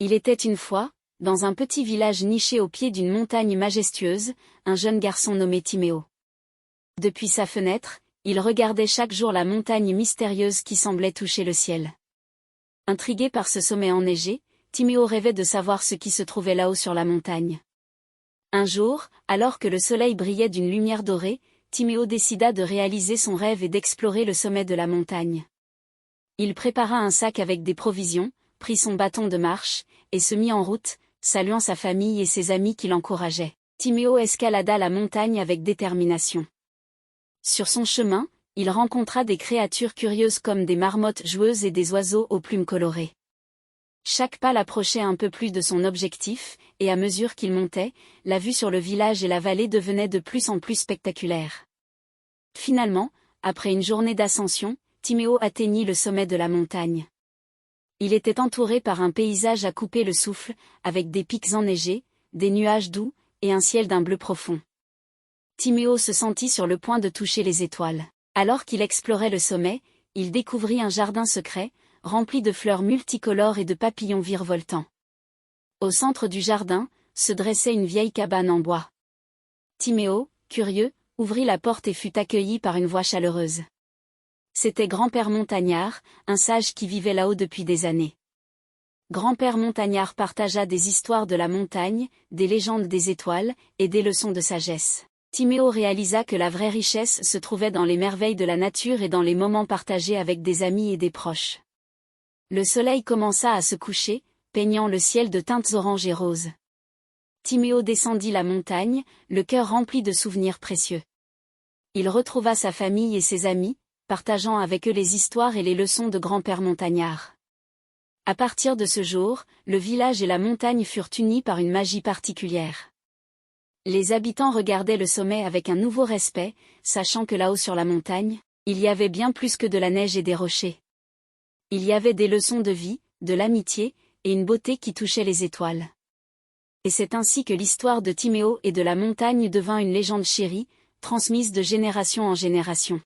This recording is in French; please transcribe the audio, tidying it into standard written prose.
Il était une fois, dans un petit village niché au pied d'une montagne majestueuse, un jeune garçon nommé Timéo. Depuis sa fenêtre, il regardait chaque jour la montagne mystérieuse qui semblait toucher le ciel. Intrigué par ce sommet enneigé, Timéo rêvait de savoir ce qui se trouvait là-haut sur la montagne. Un jour, alors que le soleil brillait d'une lumière dorée, Timéo décida de réaliser son rêve et d'explorer le sommet de la montagne. Il prépara un sac avec des provisions, prit son bâton de marche, et se mit en route, saluant sa famille et ses amis qui l'encourageaient. Timéo escalada la montagne avec détermination. Sur son chemin, il rencontra des créatures curieuses comme des marmottes joueuses et des oiseaux aux plumes colorées. Chaque pas l'approchait un peu plus de son objectif, et à mesure qu'il montait, la vue sur le village et la vallée devenait de plus en plus spectaculaire. Finalement, après une journée d'ascension, Timéo atteignit le sommet de la montagne. Il était entouré par un paysage à couper le souffle, avec des pics enneigés, des nuages doux, et un ciel d'un bleu profond. Timéo se sentit sur le point de toucher les étoiles. Alors qu'il explorait le sommet, il découvrit un jardin secret, rempli de fleurs multicolores et de papillons virevoltants. Au centre du jardin, se dressait une vieille cabane en bois. Timéo, curieux, ouvrit la porte et fut accueilli par une voix chaleureuse. C'était Grand-Père Montagnard, un sage qui vivait là-haut depuis des années. Grand-Père Montagnard partagea des histoires de la montagne, des légendes des étoiles, et des leçons de sagesse. Timéo réalisa que la vraie richesse se trouvait dans les merveilles de la nature et dans les moments partagés avec des amis et des proches. Le soleil commença à se coucher, peignant le ciel de teintes oranges et roses. Timéo descendit la montagne, le cœur rempli de souvenirs précieux. Il retrouva sa famille et ses amis, partageant avec eux les histoires et les leçons de Grand-Père Montagnard. À partir de ce jour, le village et la montagne furent unis par une magie particulière. Les habitants regardaient le sommet avec un nouveau respect, sachant que là-haut sur la montagne, il y avait bien plus que de la neige et des rochers. Il y avait des leçons de vie, de l'amitié, et une beauté qui touchait les étoiles. Et c'est ainsi que l'histoire de Timéo et de la montagne devint une légende chérie, transmise de génération en génération.